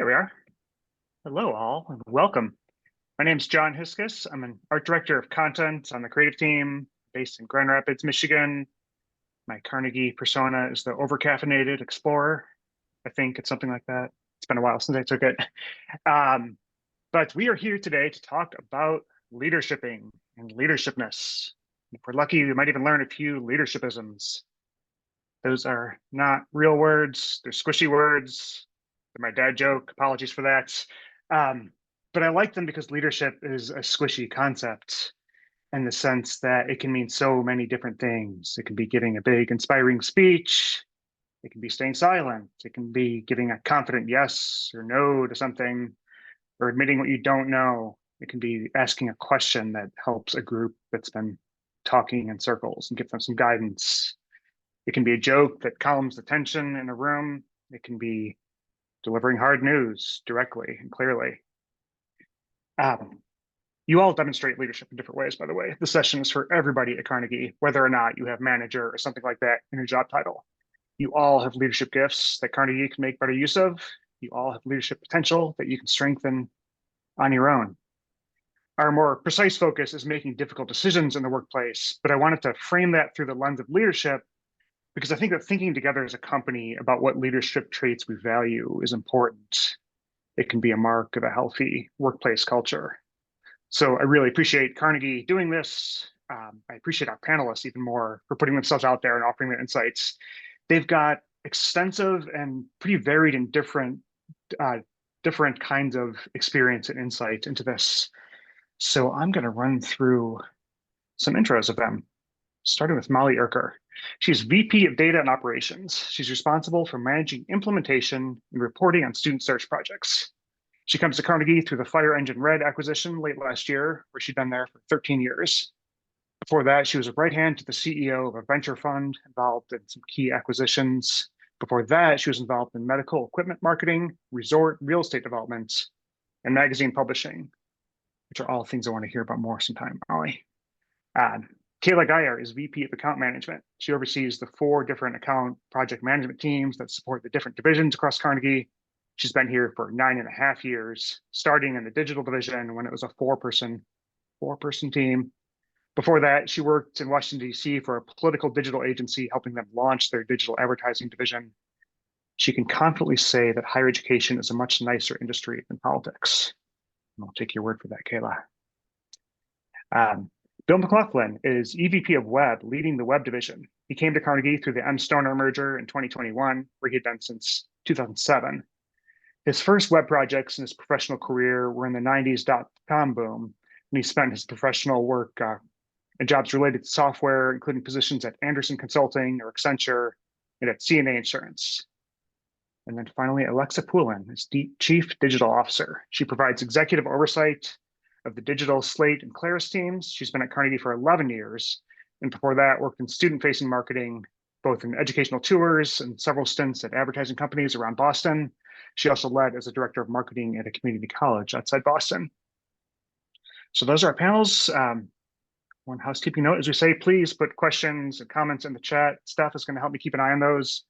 Here we are. Hello, all, and welcome. My name is John Hiskus. I'm an art director of content on the creative team based in Grand Rapids, Michigan. My Carnegie persona is the overcaffeinated explorer. I think it's something like that. It's been a while since I took it. Um, but we are here today to talk about leadershiping and leadershipness. If we're lucky, we might even learn a few leadershipisms. Those are not real words, they're squishy words. They're my dad joke. Apologies for that. Um, but I like them because leadership is a squishy concept in the sense that it can mean so many different things. It can be giving a big, inspiring speech. It can be staying silent. It can be giving a confident yes or no to something, or admitting what you don't know. It can be asking a question that helps a group that's been talking in circles and give them some guidance. It can be a joke that calms the tension in a room. It can be delivering hard news directly and clearly. Um, you all demonstrate leadership in different ways, by the way. The session is for everybody at Carnegie, whether or not you have manager or something like that in your job title. You all have leadership gifts that Carnegie can make better use of. You all have leadership potential that you can strengthen on your own. Our more precise focus is making difficult decisions in the workplace, but I wanted to frame that through the lens of leadership because I think that thinking together as a company about what leadership traits we value is important. It can be a mark of a healthy workplace culture. So I really appreciate Carnegie doing this. I appreciate our panelists even more for putting themselves out there and offering their insights. They've got extensive and pretty varied and uh, different kinds of experience and insight into this. So I'm going to run through some intros of them, starting with Molly Erker. She's VP of Data and Operations. She's responsible for managing implementation and reporting on student search projects. She comes to Carnegie through the Fire Engine Red acquisition late last year, where she'd been there for 13 years. Before that, she was a right hand to the CEO of a venture fund involved in some key acquisitions. Before that, she was involved in medical equipment marketing, resort real estate development, and magazine publishing, which are all things I want to hear about more sometime, Molly. Kayla Geyer is VP of Account Management. She oversees the 4 different account project management teams that support the different divisions across Carnegie. She's been here for 9.5 years, starting in the digital division when it was a four-person team. Before that, she worked in Washington, D.C. for a political digital agency, helping them launch their digital advertising division. She can confidently say that higher education is a much nicer industry than politics. And I'll take your word for that, Kayla. Bill McLaughlin is EVP of Web, leading the Web division. He came to Carnegie through the M. Stoner merger in 2021, where he had been since 2007. His first web projects in his professional career were in the 90s .com boom, and he spent his professional work in jobs related to software, including positions at Anderson Consulting or Accenture and at CNA Insurance. And then finally, Alexa Poulin is Chief Digital Officer. She provides executive oversight of the digital Slate and Claris teams. She's been at Carnegie for 11 years, and before that worked in student-facing marketing, both in educational tours and several stints at advertising companies around Boston. She also led as a director of marketing at a community college outside Boston. So those are our panels. One housekeeping note, as we say, please put questions and comments in the chat. Staff is going to help me keep an eye on those.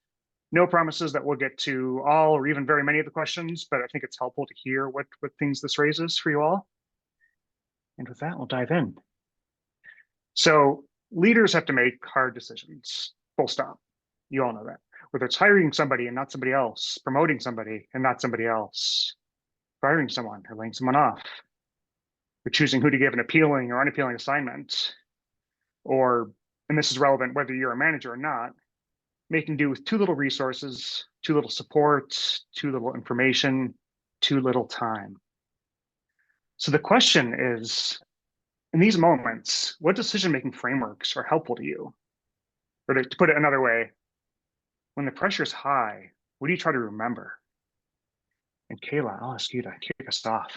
No promises that we'll get to all or even very many of the questions, but I think it's helpful to hear what things this raises for you all. And with that, we'll dive in. So leaders have to make hard decisions, full stop. You all know that. Whether it's hiring somebody and not somebody else, promoting somebody and not somebody else, firing someone or laying someone off, or choosing who to give an appealing or unappealing assignment, or, and this is relevant whether you're a manager or not, making do with too little resources, too little support, too little information, too little time. So the question is, in these moments, what decision-making frameworks are helpful to you? Or to put it another way, when the pressure is high, what do you try to remember? And Kayla, I'll ask you to kick us off.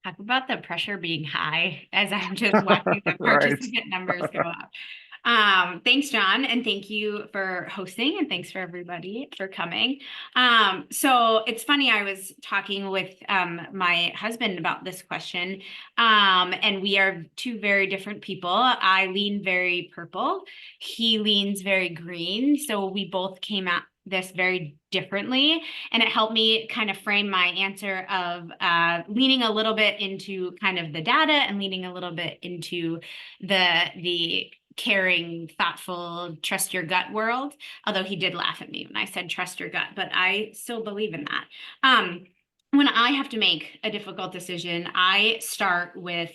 Talk about the pressure being high as I'm just watching the participant numbers go up. Thanks, John, and thank you for hosting, and thanks for everybody for coming. So it's funny, I was talking with my husband about this question, and we are 2 very different people. I lean very purple. He leans very green. So we both came this very differently. And it helped me kind of frame my answer of leaning a little bit into kind of the data and leaning a little bit into the caring, thoughtful, trust your gut world. Although he did laugh at me when I said trust your gut, but I still believe in that. When I have to make a difficult decision, I start with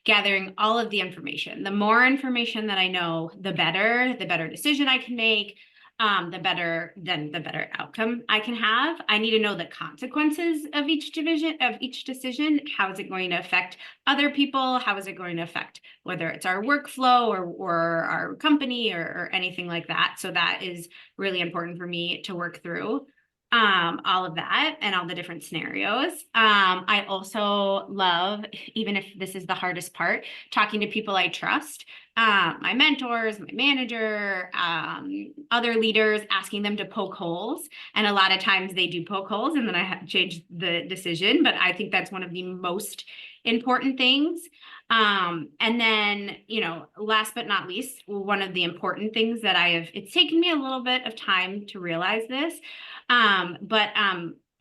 gathering all of the information. The more information that I know, the better decision I can make, the better outcome I can have. I need to know the consequences of each decision. How is it going to affect other people? How is it going to affect whether it's our workflow or our company or anything like that? So that is really important for me to work through all of that and all the different scenarios. I also love, even if this is the hardest part, talking to people I trust, my mentors, my manager, other leaders, asking them to poke holes. And a lot of times they do poke holes and then I have to change the decision. But I think that's one of the most important things. And then, last but not least, one of the important things that it's taken me a little bit of time to realize this, but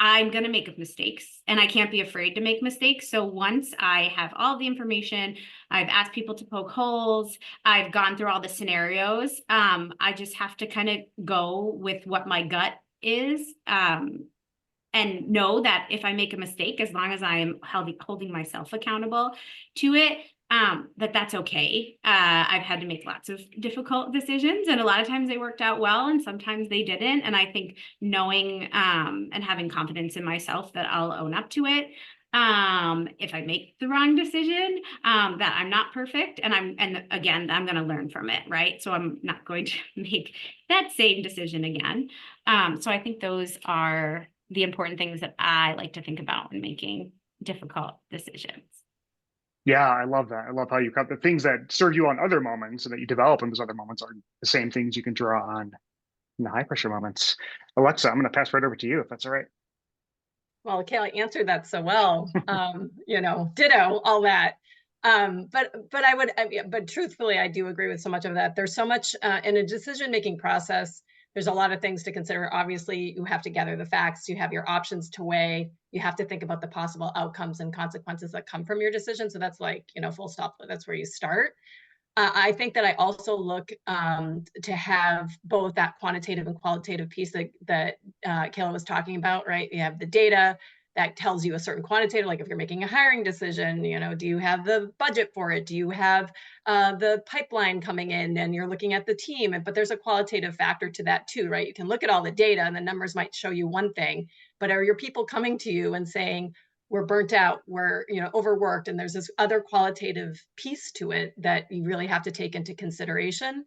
I'm going to make mistakes and I can't be afraid to make mistakes. So once I have all the information, I've asked people to poke holes, I've gone through all the scenarios, I just have to kind of go with what my gut is, and know that if I make a mistake, as long as I am holding myself accountable to it, that's okay. I've had to make lots of difficult decisions and a lot of times they worked out well and sometimes they didn't. And I think knowing and having confidence in myself that I'll own up to it. If I make the wrong decision, that I'm not perfect and again, I'm going to learn from it, right? So I'm not going to make that same decision again. So I think those are the important things that I like to think about when making difficult decisions. Yeah, I love that. I love how you cut the things that serve you on other moments and that you develop in those other moments are the same things you can draw on in the high pressure moments. Alexa, I'm going to pass right over to you if that's all right. Well, Kayla answered that so well. Ditto all that. But truthfully, I do agree with so much of that. There's so much in a decision-making process. There's a lot of things to consider. Obviously, you have to gather the facts. You have your options to weigh. You have to think about the possible outcomes and consequences that come from your decision. So that's like, full stop. That's where you start. I think that I also look to have both that quantitative and qualitative piece that Kayla was talking about, right? You have the data that tells you a certain quantitative, like if you're making a hiring decision, do you have the budget for it? Do you have the pipeline coming in and you're looking at the team? But there's a qualitative factor to that too, right? You can look at all the data and the numbers might show you one thing, but are your people coming to you and saying, we're burnt out, we're overworked, and there's this other qualitative piece to it that you really have to take into consideration.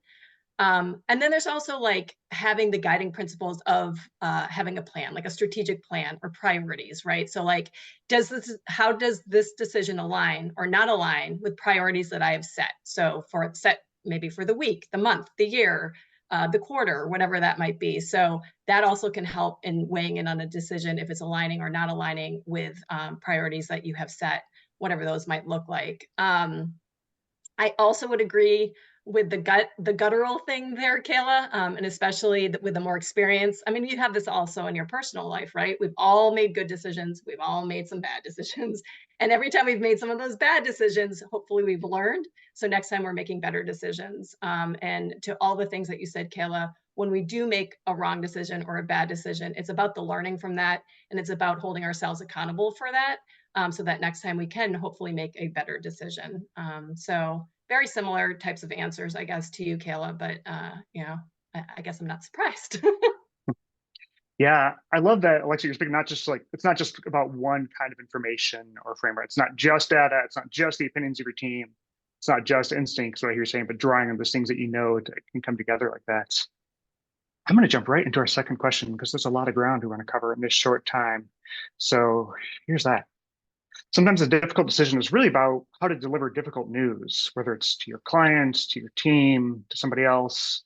And then there's also like having the guiding principles of having a plan, like a strategic plan or priorities, right? So like, how does this decision align or not align with priorities that I have set? So maybe for the week, the month, the year, the quarter, whatever that might be. So that also can help in weighing in on a decision if it's aligning or not aligning with priorities that you have set, whatever those might look like. I also would agree with the guttural thing there, Kayla, and especially with the more experience. I mean, you have this also in your personal life, right? We've all made good decisions. We've all made some bad decisions. And every time we've made some of those bad decisions, hopefully we've learned. So next time we're making better decisions. And to all the things that you said, Kayla, when we do make a wrong decision or a bad decision, it's about the learning from that. And it's about holding ourselves accountable for that. So that next time we can hopefully make a better decision. So very similar types of answers, I guess, to you, Kayla, but I guess I'm not surprised. Yeah, I love that, Alexa, you're speaking it's not just about one kind of information or framework. It's not just data. It's not just the opinions of your team. It's not just instincts, what I hear you saying, but drawing on those things that can come together like that. I'm going to jump right into our second question because there's a lot of ground we want to cover in this short time. So here's that. Sometimes a difficult decision is really about how to deliver difficult news, whether it's to your clients, to your team, to somebody else.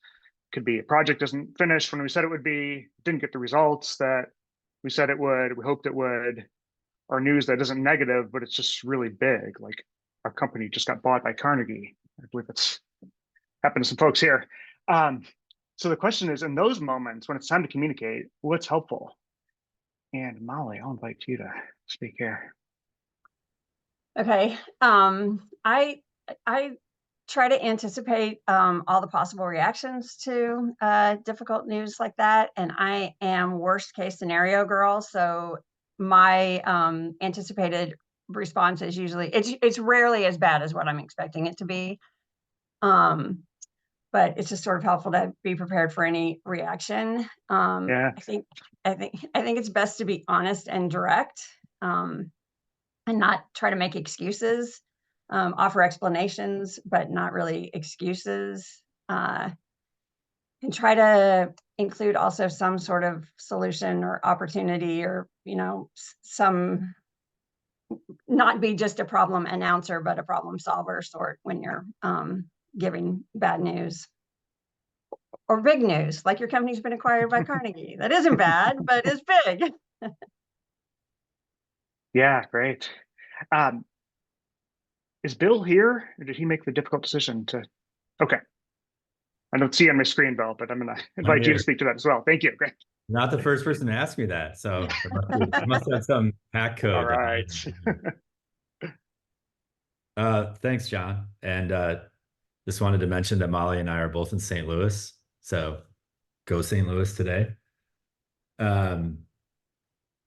Could be a project doesn't finish when we said it would be, didn't get the results that we said it would, we hoped it would, or news that isn't negative, but it's just really big. Like our company just got bought by Carnegie. I believe it's happened to some folks here. So the question is, in those moments when it's time to communicate, what's helpful? And Molly, I'll invite you to speak here. Okay. I try to anticipate all the possible reactions to difficult news like that. And I am worst case scenario girl. So my anticipated response is usually it's rarely as bad as what I'm expecting it to be. But it's just sort of helpful to be prepared for any reaction. Yeah. I think it's best to be honest and direct. And not try to make excuses, offer explanations, but not really excuses. And try to include also some sort of solution or opportunity, or, some, not be just a problem announcer, but a problem solver sort when you're giving bad news. Or big news, like your company's been acquired by Carnegie. That isn't bad, but it's big. Yeah, great. Is Bill here, or did he make the difficult decision to? Okay. I don't see on my screen, Bill, but I'm going to invite you to speak to that as well. Thank you. Great. Not the first person to ask me that, so I must have some hack code. All right. Thanks, John. And just wanted to mention that Molly and I are both in St. Louis, so go St. Louis today. I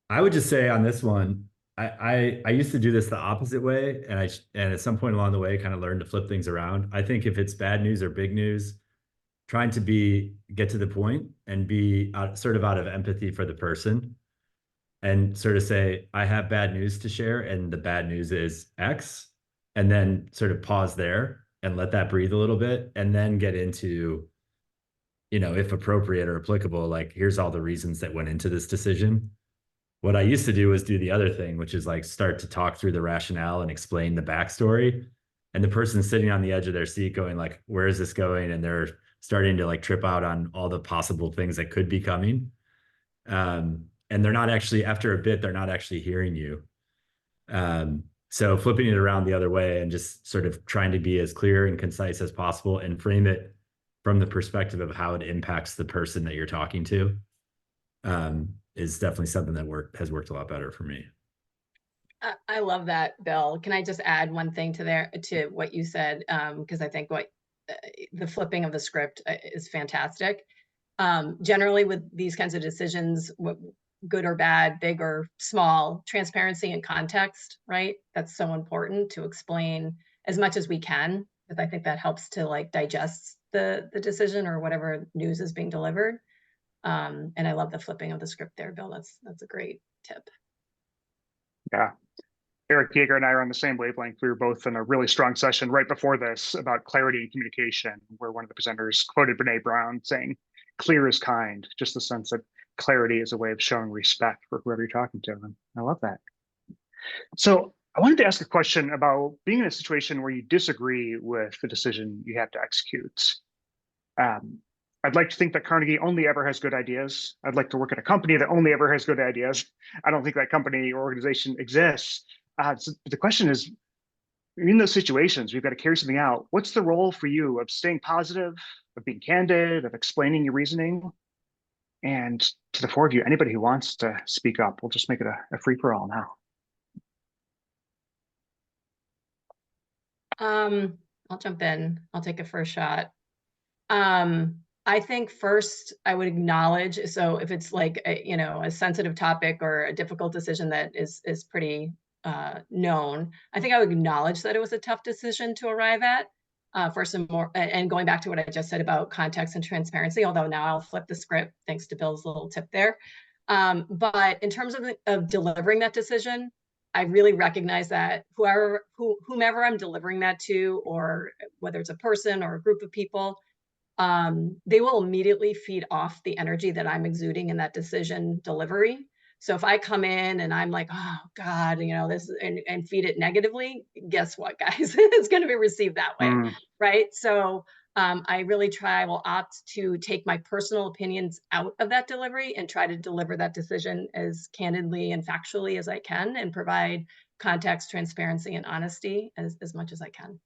would just say on this one, I used to do this the opposite way, and at some point along the way kind of learned to flip things around. I think if it's bad news or big news, trying to get to the point and be sort of out of empathy for the person, and sort of say, I have bad news to share, and the bad news is X, and then sort of pause there and let that breathe a little bit, and then get into, if appropriate or applicable, like, here's all the reasons that went into this decision. What I used to do was do the other thing, which is like start to talk through the rationale and explain the backstory. And the person sitting on the edge of their seat going like, where is this going? And they're starting to like trip out on all the possible things that could be coming. And they're not actually, after a bit, they're not actually hearing you. So flipping it around the other way and just sort of trying to be as clear and concise as possible and frame it from the perspective of how it impacts the person that you're talking to, is definitely something that has worked a lot better for me. I love that, Bill. Can I just add one thing to what you said? Because I think the flipping of the script is fantastic. Generally with these kinds of decisions, good or bad, big or small, transparency and context, right? That's so important to explain as much as we can, because I think that helps to like digest the decision or whatever news is being delivered. And I love the flipping of the script there, Bill. That's a great tip. Yeah. Eric Yeager and I are on the same wavelength. We were both in a really strong session right before this about clarity and communication, where one of the presenters quoted Brene Brown saying, clear is kind, just the sense that clarity is a way of showing respect for whoever you're talking to. And I love that. So I wanted to ask a question about being in a situation where you disagree with the decision you have to execute. I'd like to think that Carnegie only ever has good ideas. I'd like to work at a company that only ever has good ideas. I don't think that company or organization exists. So the question is, in those situations, we've got to carry something out. What's the role for you of staying positive, of being candid, of explaining your reasoning? And to the four of you, anybody who wants to speak up, we'll just make it a free-for-all now. I'll jump in. I'll take a first shot. I think first I would acknowledge, so if it's like a sensitive topic or a difficult decision that is pretty known, I think I would acknowledge that it was a tough decision to arrive at. For some more, and going back to what I just said about context and transparency, although now I'll flip the script thanks to Bill's little tip there. But in terms of delivering that decision, I really recognize that whomever I'm delivering that to, or whether it's a person or a group of people, they will immediately feed off the energy that I'm exuding in that decision delivery. So if I come in and I'm like, oh God, this, and feed it negatively, guess what, guys? It's going to be received that way, right? So I will opt to take my personal opinions out of that delivery and try to deliver that decision as candidly and factually as I can, and provide context, transparency, and honesty as much as I can.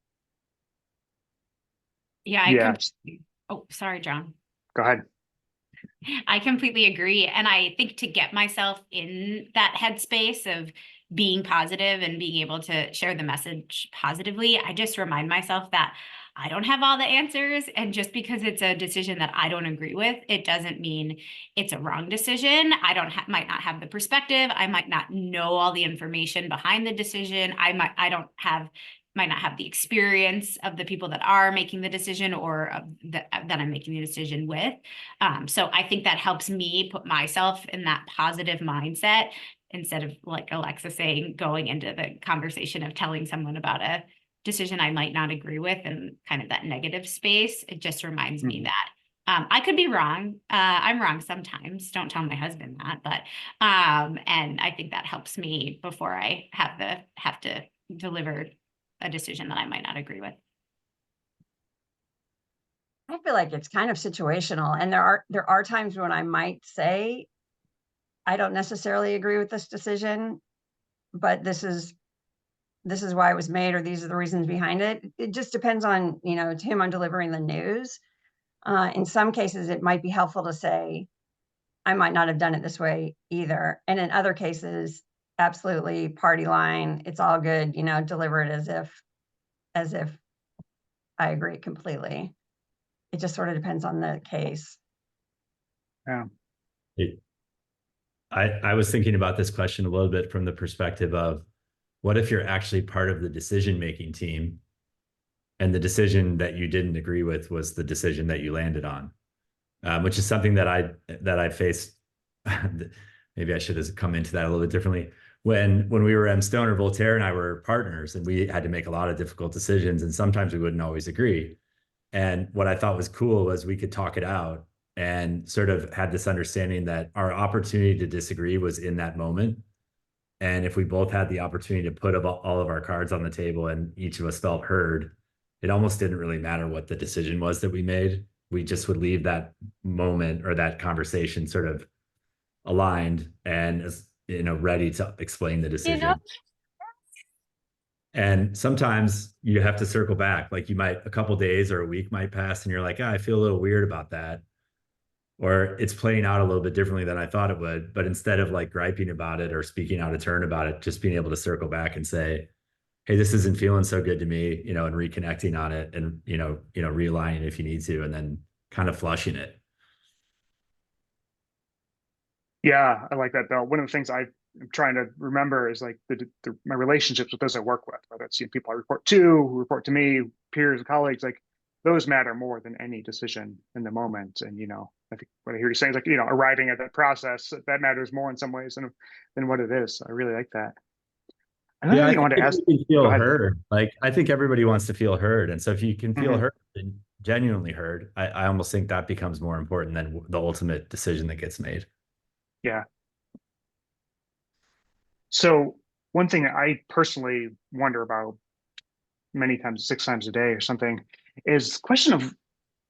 Yeah. Oh, sorry, John. Go ahead. I completely agree. And I think to get myself in that headspace of being positive and being able to share the message positively, I just remind myself that I don't have all the answers. And just because it's a decision that I don't agree with, it doesn't mean it's a wrong decision. I might not have the perspective. I might not know all the information behind the decision. I might not have the experience of the people that are making the decision or that I'm making the decision with. So I think that helps me put myself in that positive mindset instead of, like Alexa saying, going into the conversation of telling someone about a decision I might not agree with and kind of that negative space. It just reminds me that I could be wrong. I'm wrong sometimes. Don't tell my husband that, but and I think that helps me before I have to deliver a decision that I might not agree with. I feel like it's kind of situational, and there are times when I might say, I don't necessarily agree with this decision, but this is why it was made, or these are the reasons behind it. It just depends on, to whom I'm delivering the news. In some cases, it might be helpful to say, I might not have done it this way either. And in other cases, absolutely party line, it's all good, deliver it as if I agree completely. It just sort of depends on the case. Yeah. I was thinking about this question a little bit from the perspective of, what if you're actually part of the decision-making team and the decision that you didn't agree with was the decision that you landed on, which is something that I faced. Maybe I should have come into that a little bit differently. When we were at Stoner, Voltaire and I were partners, and we had to make a lot of difficult decisions, and sometimes we wouldn't always agree. And what I thought was cool was we could talk it out and sort of had this understanding that our opportunity to disagree was in that moment. And if we both had the opportunity to put all of our cards on the table and each of us felt heard, it almost didn't really matter what the decision was that we made. We just would leave that moment or that conversation sort of aligned and, ready to explain the decision. And sometimes you have to circle back. Like a couple days or a week might pass and you're like, I feel a little weird about that. Or it's playing out a little bit differently than I thought it would. But instead of like griping about it or speaking out of turn about it, just being able to circle back and say, hey, this isn't feeling so good to me, and reconnecting on it and, realigning if you need to, and then kind of flushing it. Yeah, I like that, Bill. One of the things I'm trying to remember is like my relationships with those I work with, whether it's people I report to, who report to me, peers and colleagues, like those matter more than any decision in the moment. And, I think what I hear you saying is like, arriving at that process, that matters more in some ways than what it is. So I really like that. Another thing I wanted to ask. You can feel heard. Like, I think everybody wants to feel heard. And so if you can feel heard and genuinely heard, I almost think that becomes more important than the ultimate decision that gets made. Yeah. So one thing I personally wonder about many times, 6 times a day or something, is the question of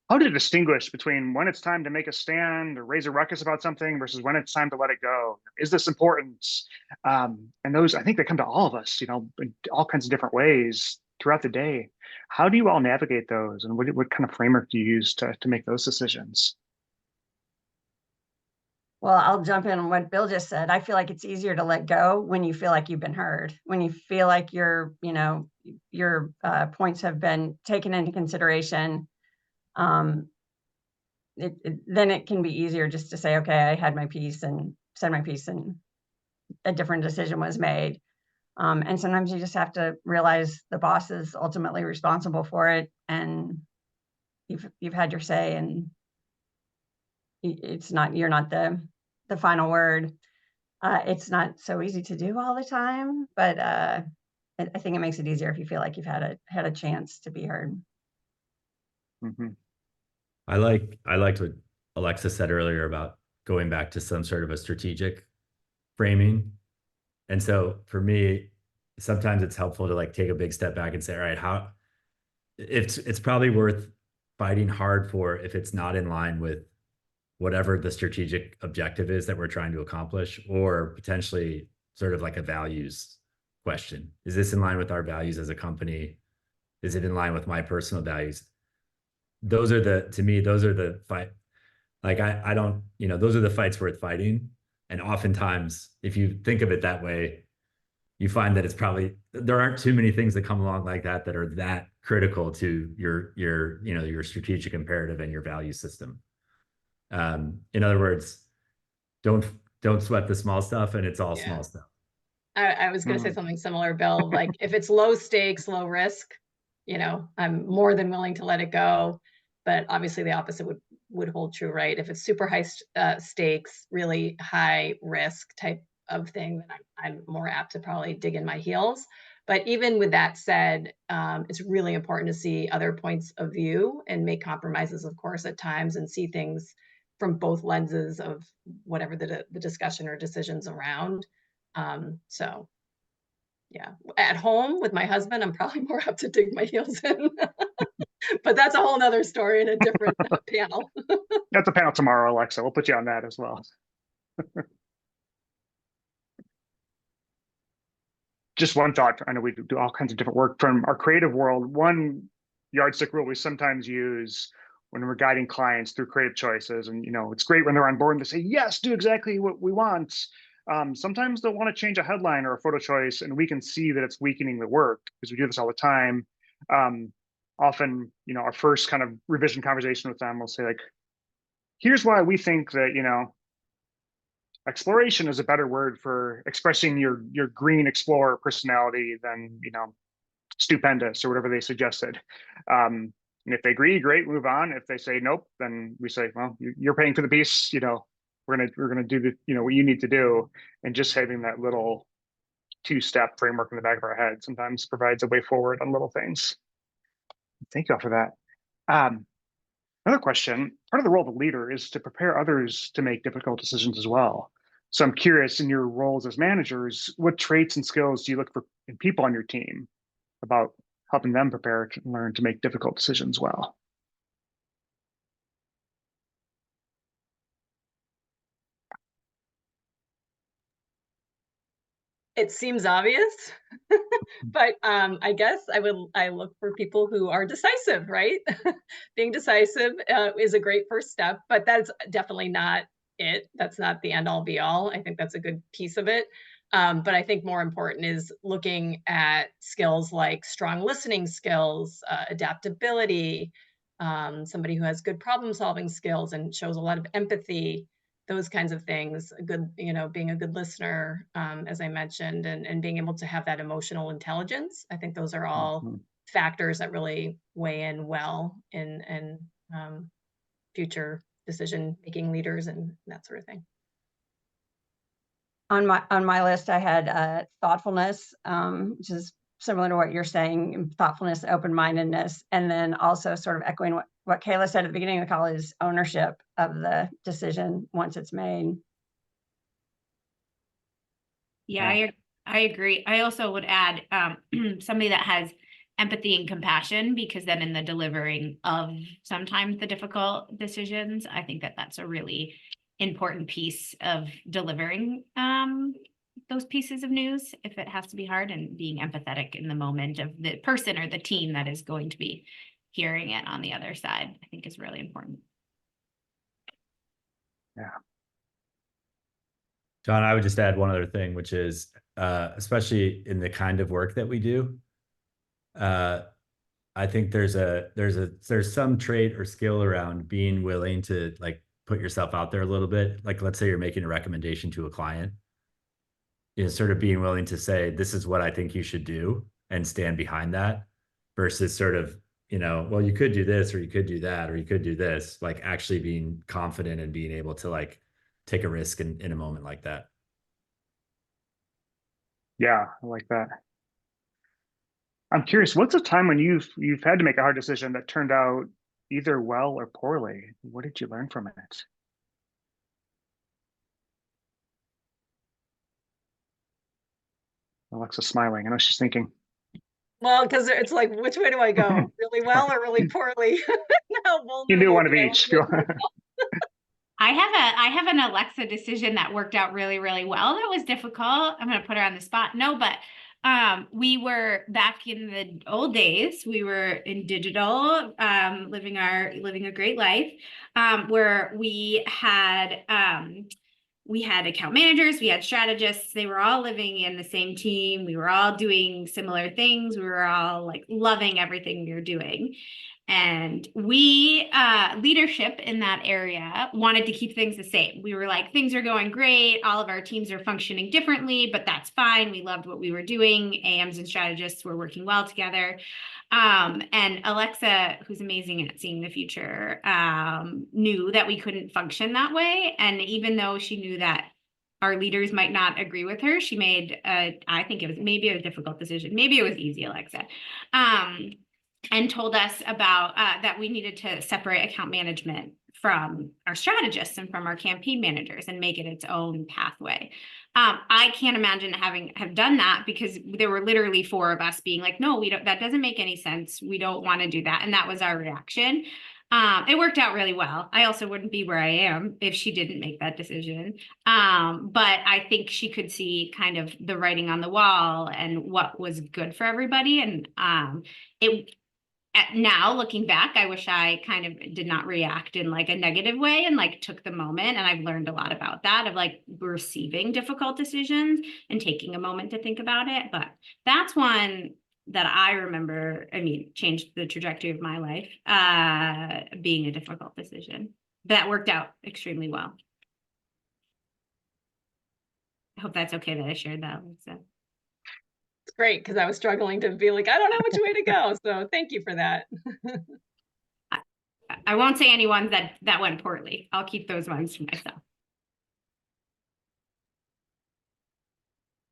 how to distinguish between when it's time to make a stand or raise a ruckus about something versus when it's time to let it go. Is this important? And those, I think they come to all of us, in all kinds of different ways throughout the day. How do you all navigate those? And what kind of framework do you use to make those decisions? Well, I'll jump in on what Bill just said. I feel like it's easier to let go when you feel like you've been heard, when you feel like your points have been taken into consideration. Then it can be easier just to say, okay, I had my piece and said my piece and a different decision was made. And sometimes you just have to realize the boss is ultimately responsible for it, and you've had your say, and you're not the final word. It's not so easy to do all the time, but I think it makes it easier if you feel like you've had a chance to be heard. Mm-hmm. I liked what Alexa said earlier about going back to some sort of a strategic framing. And so for me, sometimes it's helpful to like take a big step back and say, all right, it's probably worth fighting hard for if it's not in line with whatever the strategic objective is that we're trying to accomplish, or potentially sort of like a values question. Is this in line with our values as a company? Is it in line with my personal values? To me, those are the Like I don't, those are the fights worth fighting. And oftentimes, if you think of it that way, you find that there aren't too many things that come along like that are that critical to your strategic imperative and your value system. In other words, don't sweat the small stuff, and it's all Yeah. small stuff. I was going to say something similar, Bill. Like if it's low stakes, low risk, I'm more than willing to let it go. But obviously the opposite would hold true, right? If it's super high stakes, really high risk type of thing, then I'm more apt to probably dig in my heels. But even with that said, it's really important to see other points of view and make compromises, of course, at times, and see things from both lenses of whatever the discussion or decisions around. So yeah, at home with my husband, I'm probably more apt to dig my heels in, but that's a whole nother story in a different panel. That's a panel tomorrow, Alexa. We'll put you on that as well. Just one thought. I know we do all kinds of different work from our creative world. One yardstick rule we sometimes use when we're guiding clients through creative choices, and it's great when they're on board and they say, yes, do exactly what we want. Sometimes they'll want to change a headline or a photo choice, and we can see that it's weakening the work because we do this all the time. Often, our first kind of revision conversation with them will say, like, here's why we think that, exploration is a better word for expressing your green explorer personality than, stupendous or whatever they suggested. And if they agree, great, move on. If they say nope, then we say, well, you're paying for the piece, we're gonna do the, what you need to do. And just having that little two-step framework in the back of our head sometimes provides a way forward on little things. Thank you all for that. Another question, part of the role of a leader is to prepare others to make difficult decisions as well. So I'm curious, in your roles as managers, what traits and skills do you look for in people on your team about helping them prepare to learn to make difficult decisions well? It seems obvious, but I guess I look for people who are decisive, right? Being decisive is a great first step, but that's definitely not it. That's not the end all be all. I think that's a good piece of it. But I think more important is looking at skills like strong listening skills, adaptability, somebody who has good problem solving skills and shows a lot of empathy, those kinds of things. A good, being a good listener, as I mentioned, and being able to have that emotional intelligence. I think those are all factors that really weigh in well in future decision-making leaders and that sort of thing. On my list, I had thoughtfulness, which is similar to what you're saying, thoughtfulness, open-mindedness, and then also sort of echoing what Kayla said at the beginning of the call is ownership of the decision once it's made. Yeah, I agree. I also would add somebody that has empathy and compassion, because then in the delivering of sometimes the difficult decisions, I think that that's a really important piece of delivering those pieces of news, if it has to be hard, and being empathetic in the moment of the person or the team that is going to be hearing it on the other side, I think is really important. Yeah. John, I would just add one other thing, which is, especially in the kind of work that we do, I think there's some trait or skill around being willing to like put yourself out there a little bit. Like, let's say you're making a recommendation to a client, sort of being willing to say, this is what I think you should do, and stand behind that, versus sort of, well, you could do this, or you could do that, or you could do this, like actually being confident and being able to like take a risk in a moment like that. Yeah, I like that. I'm curious, what's a time when you've had to make a hard decision that turned out either well or poorly? What did you learn from it? Alexa's smiling. I know she's thinking. Well, because it's like, which way do I go? Really well or really poorly? No, You knew one of each. I have an Alexa decision that worked out really, really well. That was difficult. I'm going to put her on the spot. No, but We were back in the old days. We were in digital, living a great life, where we had account managers, we had strategists. They were all living in the same team. We were all doing similar things. We were all like loving everything we were doing. And we, leadership in that area, wanted to keep things the same. We were like, things are going great. All of our teams are functioning differently, but that's fine. We loved what we were doing. AMs and strategists were working well together. And Alexa, who's amazing at seeing the future, knew that we couldn't function that way. And even though she knew that our leaders might not agree with her, she made, I think it was maybe a difficult decision. Maybe it was easy, Alexa. And told us about that we needed to separate account management from our strategists and from our campaign managers and make it its own pathway. I can't imagine have done that, because there were literally 4 of us being like, no, we don't, that doesn't make any sense. We don't want to do that. And that was our reaction. It worked out really well. I also wouldn't be where I am if she didn't make that decision. But I think she could see kind of the writing on the wall and what was good for everybody. And now looking back, I wish I kind of did not react in like a negative way and like took the moment. And I've learned a lot about that, of like receiving difficult decisions and taking a moment to think about it. But that's one that I remember, I mean, changed the trajectory of my life, being a difficult decision. That worked out extremely well. I hope that's okay that I shared that, Lisa. It's great, because I was struggling to be like, I don't know which way to go. So thank you for that. I won't say any ones that went poorly. I'll keep those ones to myself.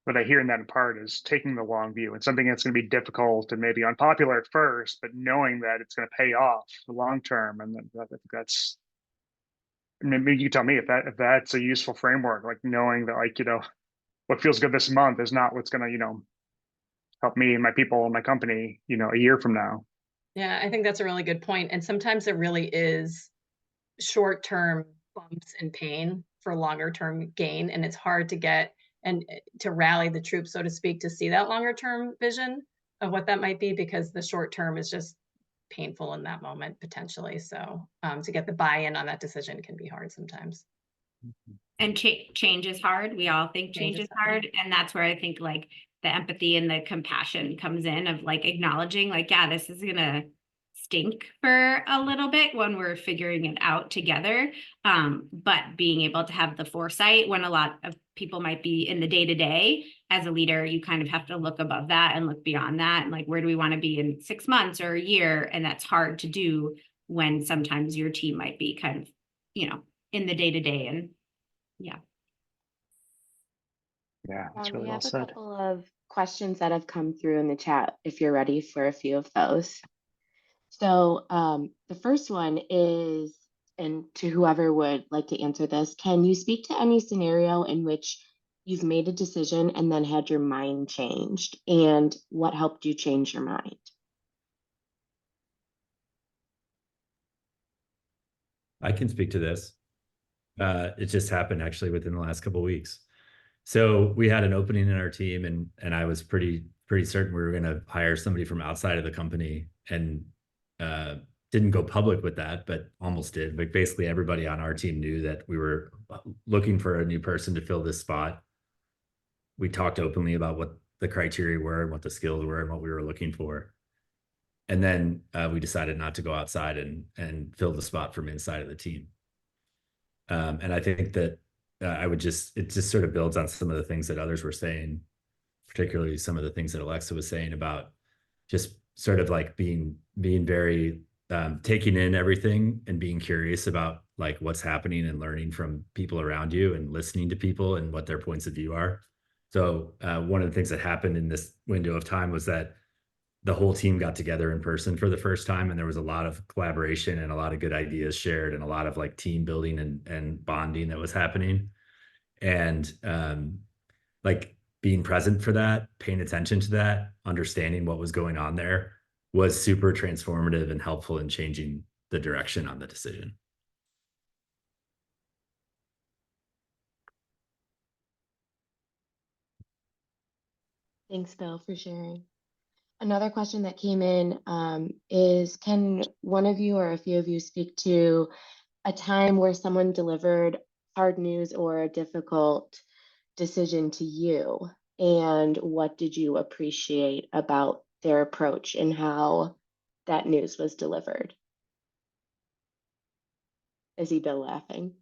What I hear in that part is taking the long view, and something that's going to be difficult and maybe unpopular at first, but knowing that it's going to pay off the long term. And that's, maybe you tell me if that's a useful framework, like knowing that, like, what feels good this month is not what's going to, help me and my people and my company, a year from now. Yeah, I think that's a really good point. And sometimes it really is short-term bumps and pain for longer-term gain. And it's hard to get and to rally the troops, so to speak, to see that longer-term vision of what that might be, because the short term is just painful in that moment, potentially. So to get the buy-in on that decision can be hard sometimes. And change is hard. We all think change is hard. And that's where I think like the empathy and the compassion comes in, of like acknowledging like, yeah, this is gonna stink for a little bit when we're figuring it out together. But being able to have the foresight when a lot of people might be in the day-to-day, as a leader, you kind of have to look above that and look beyond that. And like, where do we want to be in 6 months or a year? And that's hard to do when sometimes your team might be kind of, in the day-to-day. And yeah. Yeah, that's really We well have a said. couple of questions that have come through in the chat, if you're ready for a few of those. So the first one is, and to whoever would like to answer this, can you speak to any scenario in which you've made a decision and then had your mind changed, and what helped you change your mind? I can speak to this. It just happened actually within the last couple of weeks. So we had an opening in our team, and I was pretty certain we were going to hire somebody from outside of the company, and didn't go public with that, but almost did. But basically everybody on our team knew that we were looking for a new person to fill this spot. We talked openly about what the criteria were and what the skills were and what we were looking for. And then we decided not to go outside and fill the spot from inside of the team. And I think that it just sort of builds on some of the things that others were saying, particularly some of the things that Alexa was saying about just sort of like being very taking in everything and being curious about like what's happening and learning from people around you and listening to people and what their points of view are. So one of the things that happened in this window of time was that the whole team got together in person for the first time, and there was a lot of collaboration and a lot of good ideas shared and a lot of like team building and bonding that was happening. And like being present for that, paying attention to that, understanding what was going on there was super transformative and helpful in changing the direction on the decision. Thanks, Bill, for sharing. Another question that came in is, can one of you or a few of you speak to a time where someone delivered hard news or a difficult decision to you? And what did you appreciate about their approach and how that news was delivered? Is he Bill laughing?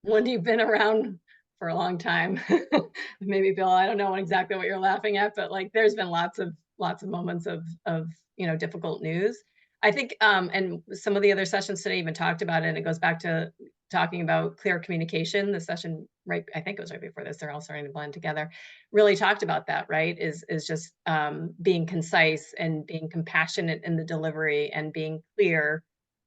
When you've been around for a long time, maybe Bill, I don't know exactly what you're laughing at, but like there's been lots of moments of difficult news. I think and some of the other sessions today even talked about it, and it goes back to talking about clear communication. The session, right, I think it was right before this, they're all starting to blend together, really talked about that, right? Is just being concise and being compassionate in the delivery and being clear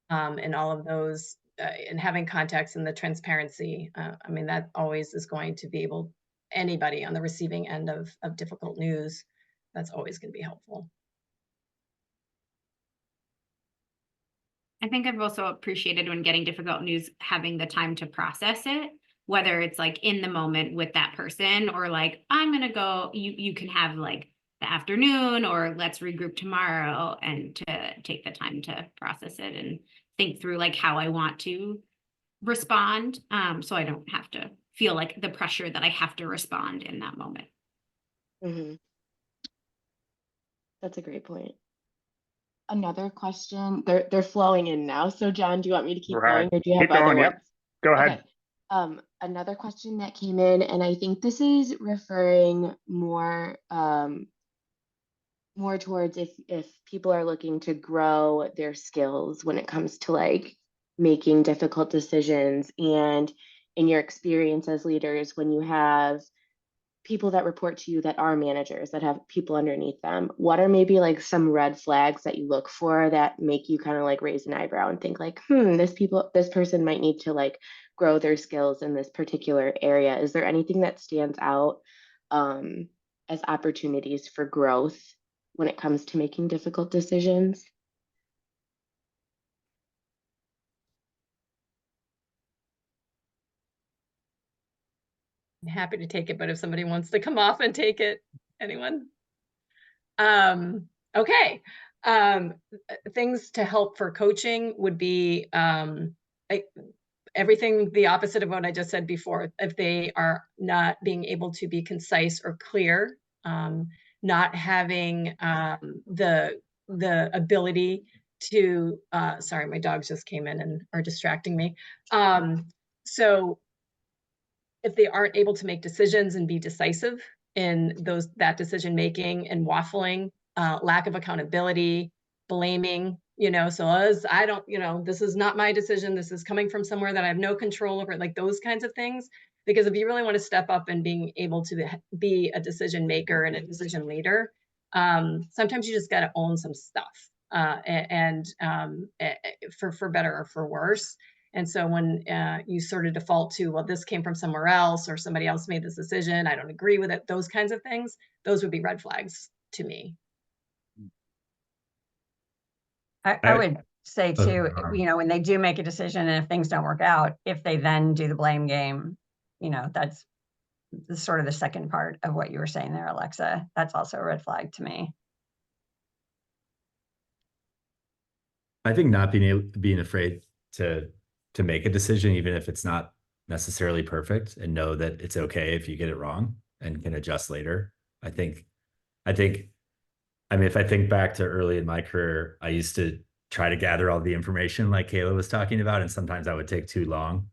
in all of those and having context and the transparency. I mean, that always is going to be able, anybody on the receiving end of difficult news, that's always going to be helpful. I think I've also appreciated when getting difficult news, having the time to process it, whether it's like in the moment with that person or like, I'm going to go, you can have like the afternoon or let's regroup tomorrow, and to take the time to process it and think through like how I want to respond. So I don't have to feel like the pressure that I have to respond in that moment. Mm-hmm. That's a great point. Another question, they're flowing in now. So John, do you want me to keep going, or do you have other ones? Yep. Go ahead. Okay. Another question that came in, and I think this is referring more towards if people are looking to grow their skills when it comes to like making difficult decisions, and in your experience as leaders, when you have people that report to you that are managers that have people underneath them, what are maybe like some red flags that you look for that make you kind of like raise an eyebrow and think like, this person might need to like grow their skills in this particular area? Is there anything that stands out as opportunities for growth when it comes to making difficult decisions? I'm happy to take it, but if somebody wants to come off and take it, anyone? Okay. Things to help for coaching would be everything the opposite of what I just said before. If they are not being able to be concise or clear, not having the ability to, sorry, my dogs just came in and are distracting me. So if they aren't able to make decisions and be decisive in that decision making, and waffling, lack of accountability, blaming, so as I don't, this is not my decision, this is coming from somewhere that I have no control over, like those kinds of things. Because if you really want to step up and being able to be a decision maker and a decision leader, sometimes you just got to own some stuff, for better or for worse. And so when you sort of default to, well, this came from somewhere else, or somebody else made this decision, I don't agree with it, those kinds of things, those would be red flags to me. I would say too, when they do make a decision and if things don't work out, if they then do the blame game, that's sort of the second part of what you were saying there, Alexa. That's also a red flag to me. I think not being afraid to make a decision, even if it's not necessarily perfect, and know that it's okay if you get it wrong and can adjust later. I mean, if I think back to early in my career, I used to try to gather all the information like Kayla was talking about, and sometimes that would take too long.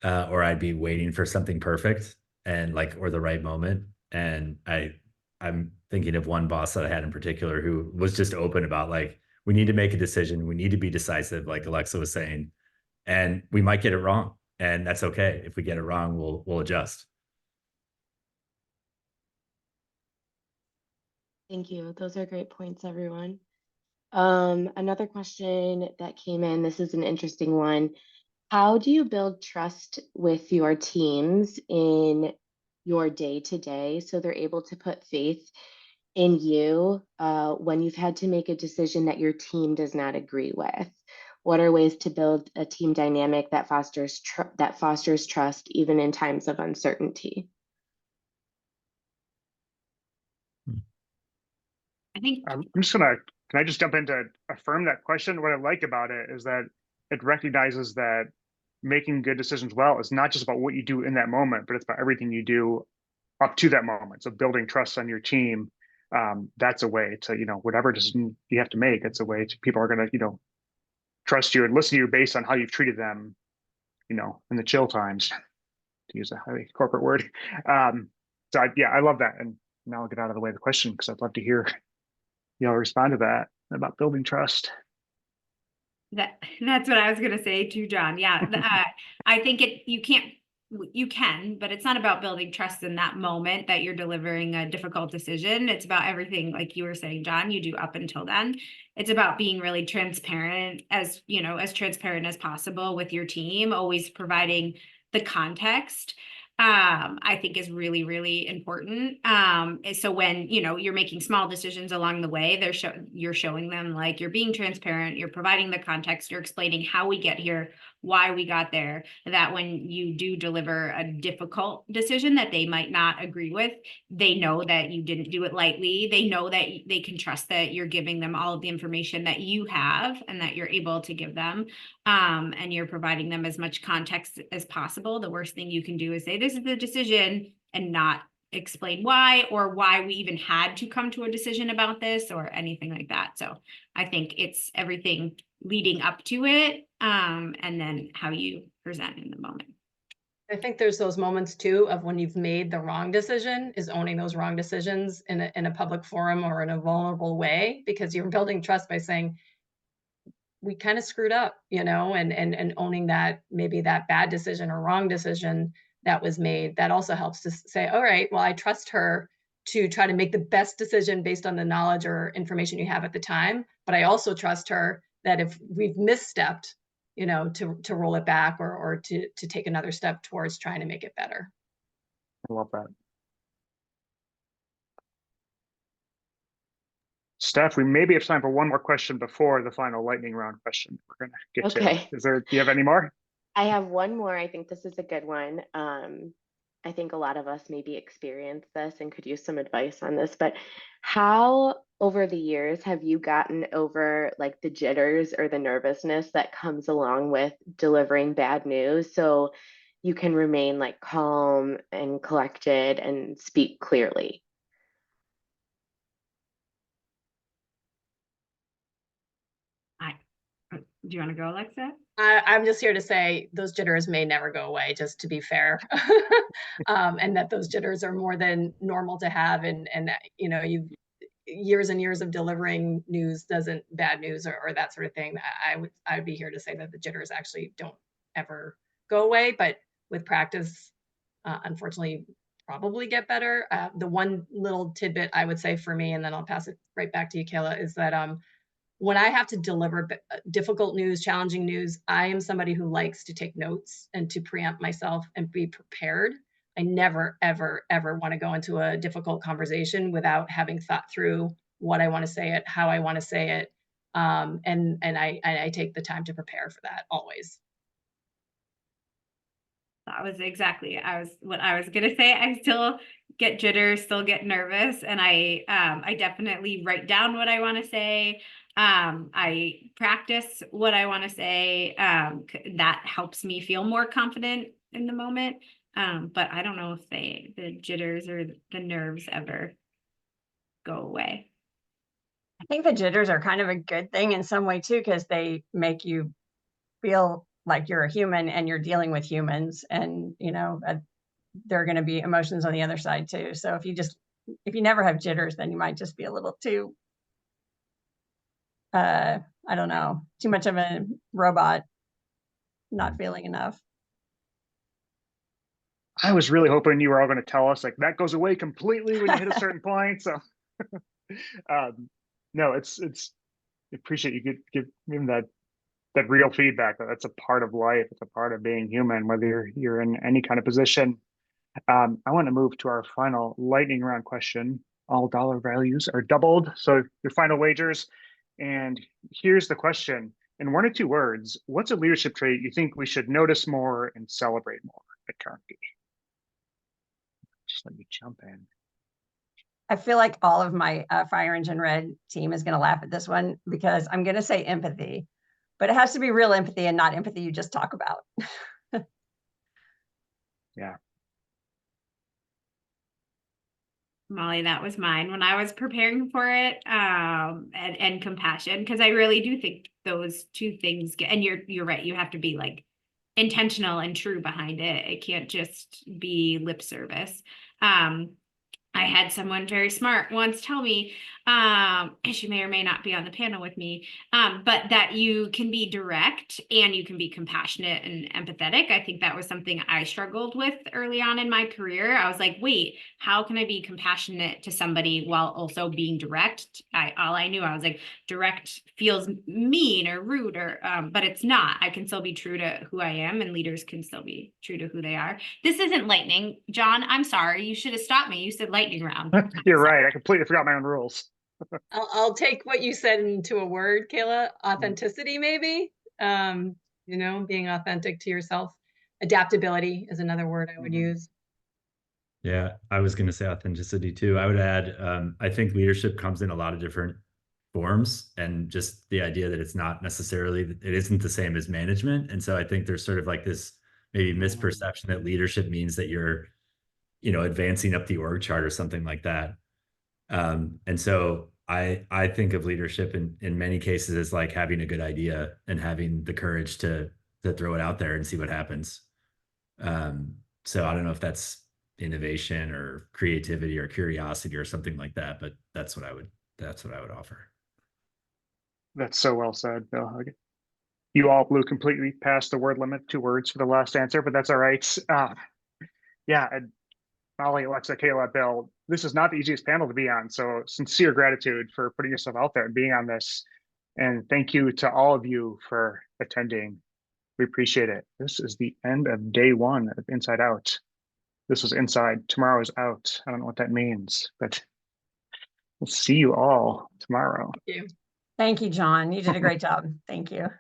Or I'd be waiting for something perfect or the right moment. And I'm thinking of one boss that I had in particular who was just open about like, we need to make a decision. We need to be decisive, like Alexa was saying, and we might get it wrong. And that's okay. If we get it wrong, we'll adjust. Thank you. Those are great points, everyone. Another question that came in, this is an interesting one. How do you build trust with your teams in your day-to-day so they're able to put faith in you when you've had to make a decision that your team does not agree with? What are ways to build a team dynamic that fosters trust even in times of uncertainty? I think I'm just gonna, can I just jump in to affirm that question? What I like about it is that it recognizes that making good decisions well is not just about what you do in that moment, but it's about everything you do up to that moment. So building trust on your team, that's a way to, whatever decision you have to make, it's a way to, people are gonna, trust you and listen to you based on how you've treated them, in the chill times, to use a highly corporate word. So yeah, I love that. And now I'll get out of the way of the question because I'd love to hear respond to that about building trust. that's what I was gonna say too, John. Yeah, I think you can, but it's not about building trust in that moment that you're delivering a difficult decision. It's about everything, like you were saying, John, you do up until then. It's about being really transparent, as transparent as possible with your team, always providing the context. I think is really, really important. So when, you're making small decisions along the way, you're showing them like you're being transparent, you're providing the context, you're explaining how we get here, why we got there, that when you do deliver a difficult decision that they might not agree with, they know that you didn't do it lightly. They know that they can trust that you're giving them all of the information that you have and that you're able to give them. And you're providing them as much context as possible. The worst thing you can do is say, this is the decision, and not explain why, or why we even had to come to a decision about this or anything like that. So I think it's everything leading up to it, and then how you present in the moment. I think there's those moments too of when you've made the wrong decision, is owning those wrong decisions in a public forum or in a vulnerable way, because you're building trust by saying, we kind of screwed up, and owning that maybe that bad decision or wrong decision that was made. That also helps to say, all right, well, I trust her to try to make the best decision based on the knowledge or information you have at the time. But I also trust her that if we've misstepped, to roll it back, or to take another step towards trying to make it better. I love that. Steph, we maybe have time for one more question before the final lightning round question we're gonna get Okay. to. Do you have any more? I have one more. I think this is a good one. I think a lot of us maybe experience this and could use some advice on this, but how over the years have you gotten over like the jitters or the nervousness that comes along with delivering bad news, so you can remain like calm and collected and speak clearly? Do you want to go, Alexa? I'm just here to say those jitters may never go away, just to be fair. And that those jitters are more than normal to have. And you've years and years of delivering news bad news or that sort of thing. I would be here to say that the jitters actually don't ever go away, but with practice, unfortunately, probably get better. The one little tidbit I would say for me, and then I'll pass it right back to you, Kayla, is that when I have to deliver difficult news, challenging news, I am somebody who likes to take notes and to preempt myself and be prepared. I never, ever, ever want to go into a difficult conversation without having thought through what I want to say it, how I want to say it. And I take the time to prepare for that always. That was exactly what I was gonna say. I still get jitters, still get nervous, and I definitely write down what I want to say. I practice what I want to say. That helps me feel more confident in the moment. But I don't know if the jitters or the nerves ever go away. I think the jitters are kind of a good thing in some way too, because they make you feel like you're a human and you're dealing with humans, and there are going to be emotions on the other side too. So if you never have jitters, then you might just be a little too I don't know, too much of a robot, not feeling enough. I was really hoping you were all going to tell us like that goes away completely when you hit a certain point. So no, it's appreciate you giving that real feedback. That's a part of life. It's a part of being human, whether you're in any kind of position. I want to move to our final lightning round question. All dollar values are doubled, so your final wagers. And here's the question: in 1 or 2 words, what's a leadership trait you think we should notice more and celebrate more at Carnegie? Just let me jump in. I feel like all of my Fire Engine Red team is going to laugh at this one because I'm going to say empathy, but it has to be real empathy and not empathy you just talk about. Yeah. Molly, that was mine when I was preparing for it, and compassion, because I really do think those two things get, and you're right, you have to be like intentional and true behind it. It can't just be lip service. I had someone very smart once tell me, and she may or may not be on the panel with me, but that you can be direct and you can be compassionate and empathetic. I think that was something I struggled with early on in my career. I was like, wait, how can I be compassionate to somebody while also being direct? All I knew, I was like, direct feels mean or rude, or but it's not. I can still be true to who I am, and leaders can still be true to who they are. This isn't lightning, John. I'm sorry. You should have stopped me. You said lightning round. You're right. I completely forgot my own rules. I'll take what you said into a word, Kayla. Authenticity, maybe. You know, being authentic to yourself. Adaptability is another word I would use. Yeah, I was going to say authenticity too. I would add, I think leadership comes in a lot of different forms, and just the idea that it's not necessarily, it isn't the same as management. And so I think there's sort of like this maybe misperception that leadership means that you're, advancing up the org chart or something like that. And so I think of leadership in many cases as like having a good idea and having the courage to throw it out there and see what happens. So I don't know if that's innovation or creativity or curiosity or something like that, but that's what I would offer. That's so well said, Bill. You all blew completely past the word limit, 2 words for the last answer, but that's all right. Yeah, and Molly, Alexa, Kayla, Bill, this is not the easiest panel to be on. So sincere gratitude for putting yourself out there and being on this. And thank you to all of you for attending. We appreciate it. This is the end of day 1 of Inside Out. This was inside. Tomorrow is out. I don't know what that means, but we'll see you all tomorrow. Thank you. Thank you, John. You did a great job. Thank you.